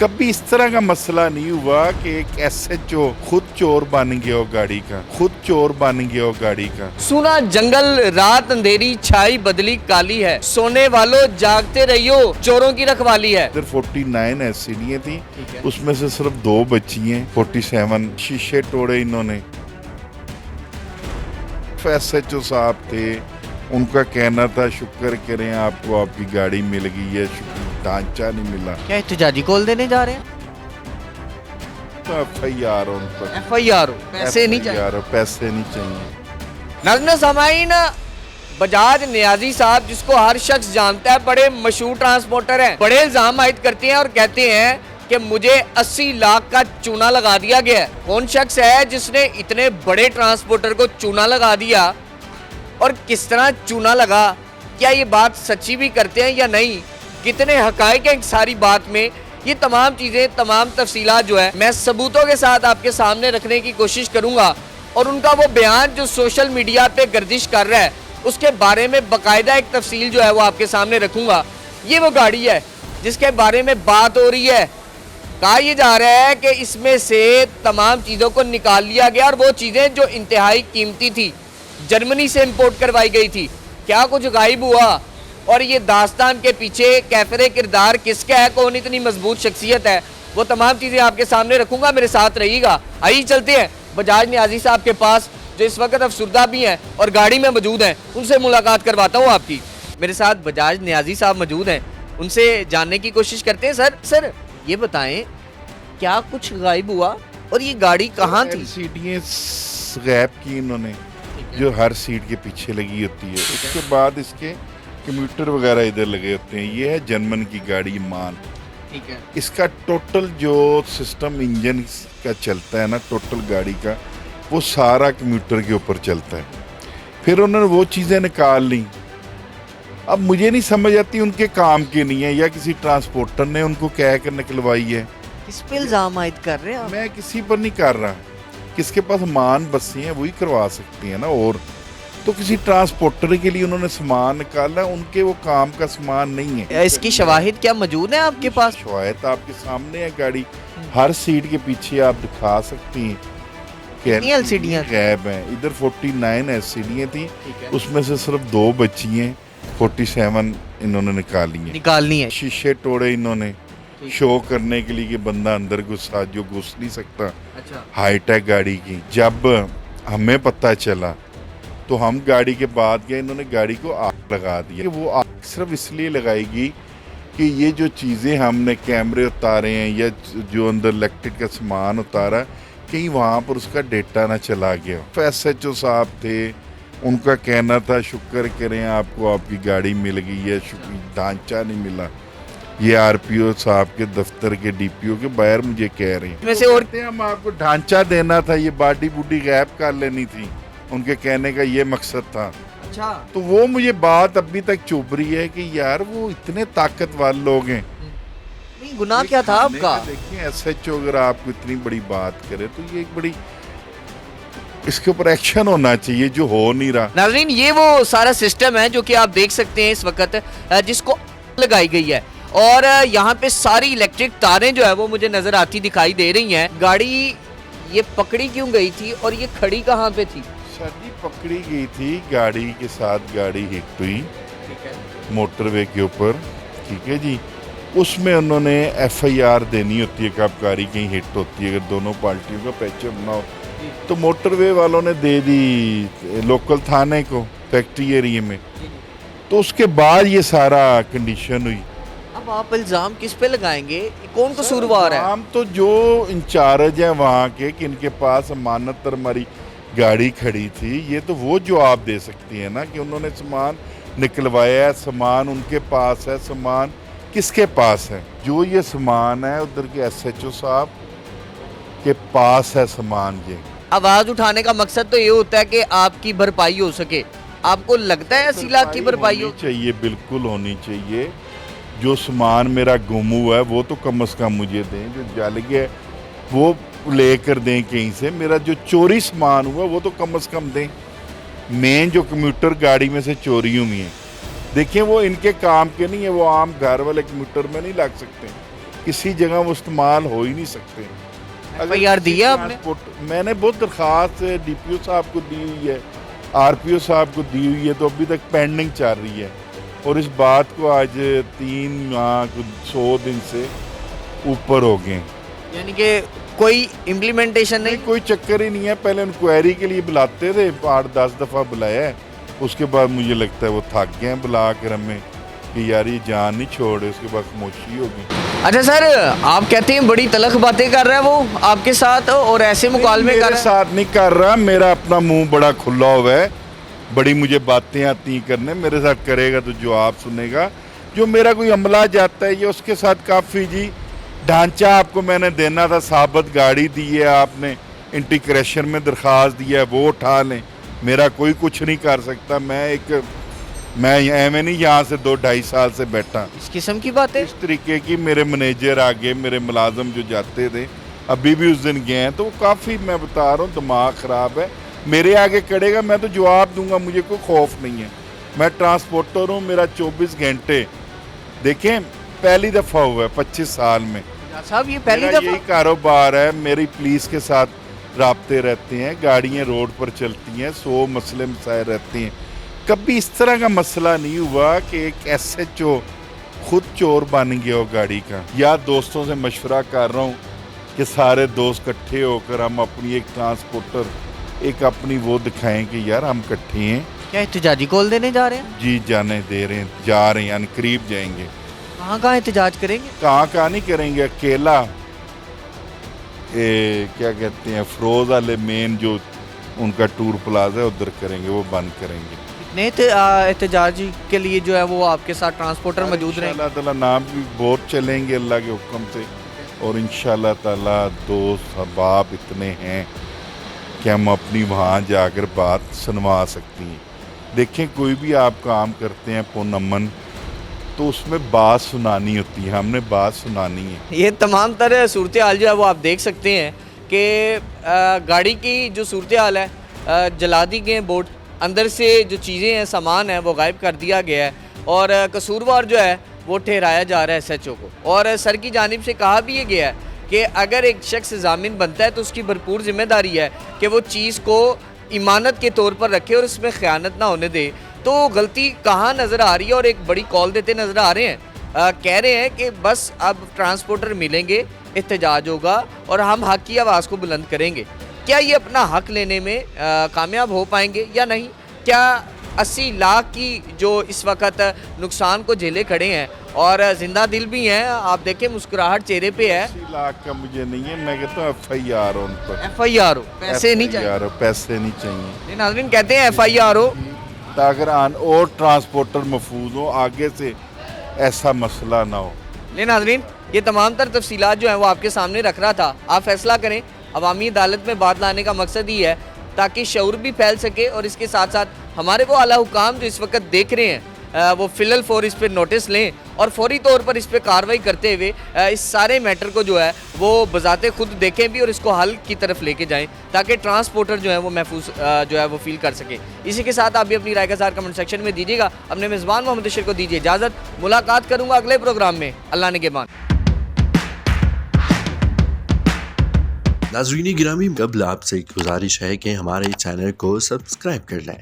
कभी इस तरह का मसला नहीं हुआ कि एक एसएचओ खुद चोर बन गया हो गाड़ी का, खुद चोर बन गया हो गाड़ी का। सुना जंगल रात अंधेरी छाई बदली काली है, सोने वालों जागते रहियो चोरों की रखवाली है। इधर 49 एससीडीएं थी, उसमें से सिर्फ 2 बची हैं। 47 शीशे तोड़े इन्होंने। एसएचओ साहब थे, उनका कहना था शुक्र करें आपको आपकी गाड़ी मिल गई है, ढांचा नहीं मिला। क्या एहतजाजी कॉल देने जा रहे हैं? तो FIR उन पर, FIR पैसे नहीं चाहिए, FIR पैसे नहीं चाहिए। नाज़रीन सामाईन, बजाज नियाजी साहब जिसको हर शख्स जानता है, बड़े मशहूर ट्रांसपोर्टर हैं, बड़े इल्जाम आयद करते हैं और कहते हैं कि मुझे 80 लाख का चूना लगा दिया गया है। कौन शख्स है जिसने इतने बड़े ट्रांसपोर्टर को चूना लगा दिया और किस तरह चूना लगा? क्या ये बात सच्ची भी करते हैं या नहीं? कितने हकायक हैं सारी बात में? ये तमाम चीज़ें, तमाम तफसीलात जो है मैं सबूतों के साथ आपके सामने रखने की कोशिश करूंगा और उनका वो बयान जो सोशल मीडिया पे गर्दिश कर रहा है उसके बारे में बाकायदा एक तफसील जो है वो आपके सामने रखूंगा। ये वो गाड़ी है जिसके बारे में बात हो रही है। कहा यह जा रहा है कि इसमें से तमाम चीज़ों को निकाल लिया गया और वो चीज़ें जो इंतहाई कीमती थी जर्मनी से इंपोर्ट करवाई गई थी। क्या कुछ गायब हुआ और ये दास्तान के पीछे कैफरे किरदार किसका है, कौन इतनी मजबूत शख्सियत है, वो तमाम चीज़ें आपके सामने रखूंगा। मेरे साथ रहिएगा। आइए चलते हैं बजाज नियाजी साहब के पास जो इस वक्त अफसुर्दा भी हैं और गाड़ी में मौजूद हैं, उनसे मुलाकात करवाता हूँ आपकी। मेरे साथ बजाज नियाजी साहब मौजूद हैं, उनसे जानने की कोशिश करते हैं। सर ये बताएं क्या कुछ गायब हुआ और ये गाड़ी कहाँ थी? सीटें गैप की इन्होंने, जो हर सीट के पीछे लगी होती है। उसके बाद इसके कंप्यूटर वगैरह इधर लगे होते हैं। ये है जर्मन की गाड़ी मान। ठीक है। इसका टोटल जो सिस्टम इंजन का चलता है ना, टोटल गाड़ी का, वो सारा कंप्यूटर के ऊपर चलता है। फिर उन्होंने वो चीज़ें निकाल ली। अब मुझे नहीं समझ आती उनके काम की नहीं है या किसी ट्रांसपोर्टर ने उनको कह कर निकलवाई है। किस पे इल्जाम आयद कर रहे हैं आप? मैं किसी पर नहीं कर रहा, किसके पास मान बसी हैं वही करवा सकती हैं ना। और तो किसी ट्रांसपोर्टर के लिए उन्होंने सामान निकाला, उनके वो काम का सामान नहीं है। इसकी शवाहिद क्या मौजूद है आपके पास? शवाहिद आपके सामने है। गाड़ी हर सीट के पीछे आप दिखा सकती हैं। LCD गैब हैं। इधर 49 एलसीडी थी, उसमें से सिर्फ 2 बची हैं। 47 इन्होंने निकालनी है। शीशे तोड़े इन्होंने शो करने के लिए कि बंदा अंदर घुसा, जो घुस नहीं सकता। अच्छा। हाइट है गाड़ी की। जब हमें पता चला तो हम गाड़ी के बाद गए, इन्होंने गाड़ी को आग लगा दिया। वो आग सिर्फ इसलिए लगाएगी कि ये जो चीज़ें हमने कैमरे उतारे हैं या जो अंदर इलेक्ट्रिक का सामान उतारा, कहीं वहाँ पर उसका डेटा ना चला गया। एसएचओ साहब थे, उनका कहना था शुक्र करें आपको आपकी गाड़ी मिल गई है, ढांचा नहीं मिला। ये आरपीओ साहब के दफ्तर के डीपीओ के बाहर मुझे कह रहे हैं। वैसे और हम आपको ढांचा देना था, ये बॉडी बूडी गैप कर लेनी थी। उनके कहने का ये मकसद था। अच्छा। तो वो मुझे बात अभी तक चुभ रही है कि यार वो इतने ताकतवर लोग हैं। नहीं, गुनाह क्या था आपका? देखिए एसएचओ अगर आपको इतनी बड़ी बात करे तो ये एक बड़ी, इसके ऊपर एक्शन होना चाहिए जो हो नहीं रहा। नाज़रीन, ये वो सारा सिस्टम है जो कि आप देख सकते हैं इस वक्त, जिसको लगाई गई है और यहाँ पे सारी इलेक्ट्रिक तारें जो है वो मुझे नजर आती दिखाई दे रही हैं। गाड़ी ये पकड़ी क्यों गई थी और ये खड़ी कहाँ पे थी? शादी पकड़ी गई थी, गाड़ी के साथ गाड़ी हिट हुई मोटरवे के ऊपर। ठीक है जी। उसमें उन्होंने FIR देनी होती है कि आप गाड़ी कहीं हिट होती है, अगर दोनों पार्टियों का पैचअप ना हो तो मोटरवे वालों ने दे दी लोकल थाने को, फैक्ट्री एरिया में। तो उसके बाद ये सारा कंडीशन हुई। अब आप इल्जाम किस पे लगाएंगे? कौन कसूरवार है? हम तो जो इंचार्ज है वहाँ के कि इनके पास अमानत पर हमारी गाड़ी खड़ी थी, ये तो वो जवाब दे सकती है ना कि उन्होंने सामान निकलवाया है, सामान उनके पास है, सामान किसके पास है। जो ये सामान है उधर के एसएचओ साहब के पास है सामान। ये आवाज उठाने का मकसद तो ये होता है कि आपकी भरपाई हो सके। आपको लगता है 80 लाख की भरपाई हो चाहिए? बिल्कुल होनी चाहिए। जो सामान मेरा गुम हुआ है वो तो कम से कम मुझे दें, जो जल गया वो लेकर दें कहीं से। मेरा जो चोरी सामान हुआ वो तो कम से कम दें। मेन जो कंप्यूटर गाड़ी में से चोरी हुई है, देखिए वो इनके काम के नहीं है, वो आम घर वाले कंप्यूटर में नहीं लग सकते। किसी जगह वो इस्तेमाल हो ही नहीं सकते। FIR दी है आपने? मैंने बहुत दरख्वास्त DPO साहब को दी हुई है, RPO साहब को दी हुई है, तो अभी तक पेंडिंग चल रही है। और इस बात को आज 3 माह 100 दिन से ऊपर हो गए। यानी कि कोई इम्प्लीमेंटेशन नहीं। कोई चक्कर ही नहीं है। पहले इंक्वायरी के लिए बुलाते थे, 8-10 दफ़ा बुलाया है, उसके बाद मुझे लगता है वो थक गए हैं बुला कर हमें कि यार ये जान नहीं छोड़े, उसके बाद खामोशी होगी। अच्छा सर, आप कहते हैं बड़ी तलख बातें कर रहा है वो आपके साथ और ऐसे मुकालमे कर मेरे रहा है? साथ नहीं कर रहा, मेरा अपना मुंह बड़ा खुला हुआ है, बड़ी मुझे बातें आती हैं करने, मेरे साथ करेगा तो जवाब सुनेगा। जो मेरा कोई अमला जाता है ये उसके साथ काफ़ी जी ढांचा आपको मैंने देना था, साबित गाड़ी दी है आपने, इंटीग्रेशन में दरख्वास्त दिया है, वो उठा लें, मेरा कोई कुछ नहीं कर सकता। मैं एवं नहीं यहाँ से 2-2.5 साल से बैठा। इस किस्म की बातें? इस तरीके की मेरे मैनेजर आगे, मेरे मुलाजम जो जाते थे, अभी भी उस दिन गए हैं, तो वो काफ़ी, मैं बता रहा हूँ, दिमाग ख़राब है। मेरे आगे करेगा मैं तो जवाब दूंगा, मुझे कोई खौफ नहीं है। मैं ट्रांसपोर्टर हूँ, मेरा 24 घंटे, देखें पहली दफ़ा हुआ है 25 साल में साहब, ये पहली मेरा दफा? यही कारोबार है। मेरी पुलिस के साथ राब्ते रहते हैं, गाड़ियाँ रोड पर चलती हैं, 100 मसले मसाइल रहते हैं। कभी इस तरह का मसला नहीं हुआ कि एक SHO खुद चोर बन गया हो गाड़ी का। या दोस्तों से मशवरा कर रहा हूँ कि सारे दोस्त इकट्ठे होकर हम अपनी एक ट्रांसपोर्टर, एक अपनी वो दिखाएं कि यार हम इकट्ठे हैं। क्या एहतजाजी कॉल देने जा रहे हैं? जी जाने दे रहे हैं, जा रहे हैं, यानी करीब जाएंगे। कहाँ कहाँ एहतजाज करेंगे? कहाँ नहीं करेंगे, अकेला क्या कहते हैं फरोज वाले मेन जो उनका टूर प्लाजा है उधर करेंगे, वो बंद करेंगे। कितने एहतजाज के लिए जो है वो आपके साथ ट्रांसपोर्टर मौजूद रहेंगे? इंशाल्लाह ताला नाम भी बहुत चलेंगे अल्लाह के हुक्म से, और इंशाल्लाह ताला दोस्त अहबाब इतने हैं कि हम अपनी वहाँ जाकर बात सुनवा सकती हैं। देखें कोई भी आप काम करते हैं पुरअमन, तो उसमें बात सुनानी होती है, हमने बात सुनानी है। ये तमाम तरह सूरत हाल जो है वो आप देख सकते हैं कि गाड़ी की जो सूरत हाल है, जला दी गए बोर्ड, अंदर से जो चीज़ें हैं, सामान है, वो गायब कर दिया गया है, और कसूरवार जो है वो ठहराया जा रहा है SHO को। और सर की जानिब से कहा भी ये गया है कि अगर एक शख्स ज़ामिन बनता है तो उसकी भरपूर जिम्मेदारी है कि वो चीज़ को इमानत के तौर पर रखे और उसमें ख़यानत ना होने दे। तो गलती कहाँ नज़र आ रही है? और एक बड़ी कॉल देते नज़र आ रहे हैं, कह रहे हैं कि बस अब ट्रांसपोर्टर मिलेंगे, एहतजाज होगा और हम हक़ की आवाज़ को बुलंद करेंगे। क्या ये अपना हक़ लेने में कामयाब हो पाएंगे या नहीं? क्या 80 लाख की जो इस वक्त नुकसान को झेले खड़े हैं और जिंदा दिल भी हैं, आप देखें मुस्कुराहट चेहरे पे है। 80 लाख का मुझे नहीं है, मैं कहता हूँ FIR हो उन पर। FIR हो, पैसे नहीं चाहिए? FIR हो, पैसे नहीं चाहिए। नाज़रीन कहते हैं FIR हो ताकि और ट्रांसपोर्टर महफूज हो, आगे से ऐसा मसला ना हो। नाज़रीन, ये तमाम तर तफसीलात जो हैं वो आपके सामने रख रहा था, आप फैसला करें। अवामी अदालत में बात लाने का मकसद ही है ताकि शऊर भी फैल सके, और इसके साथ साथ हमारे वो आला हुकाम जो इस वक्त देख रहे हैं वो फ़िलहाल फ़ौर इस पर नोटिस लें और फौरी तौर पर इस पर कार्रवाई करते हुए इस सारे मैटर को जो है वो बजाते खुद देखें भी और इसको हल की तरफ लेके जाएं, ताकि ट्रांसपोर्टर जो है वो महफूज जो है वो फील कर सके। इसी के साथ आप भी अपनी राय का इज़हार कमेंट सेक्शन में दीजिएगा। अपने मेज़बान मोहम्मद अशर को दीजिए इजाज़त, मुलाकात करूँगा अगले प्रोग्राम में। अल्लाह निगहबान। नाज़रीन गिरामी, कबल आपसे एक गुजारिश है कि हमारे चैनल को सब्सक्राइब कर लें।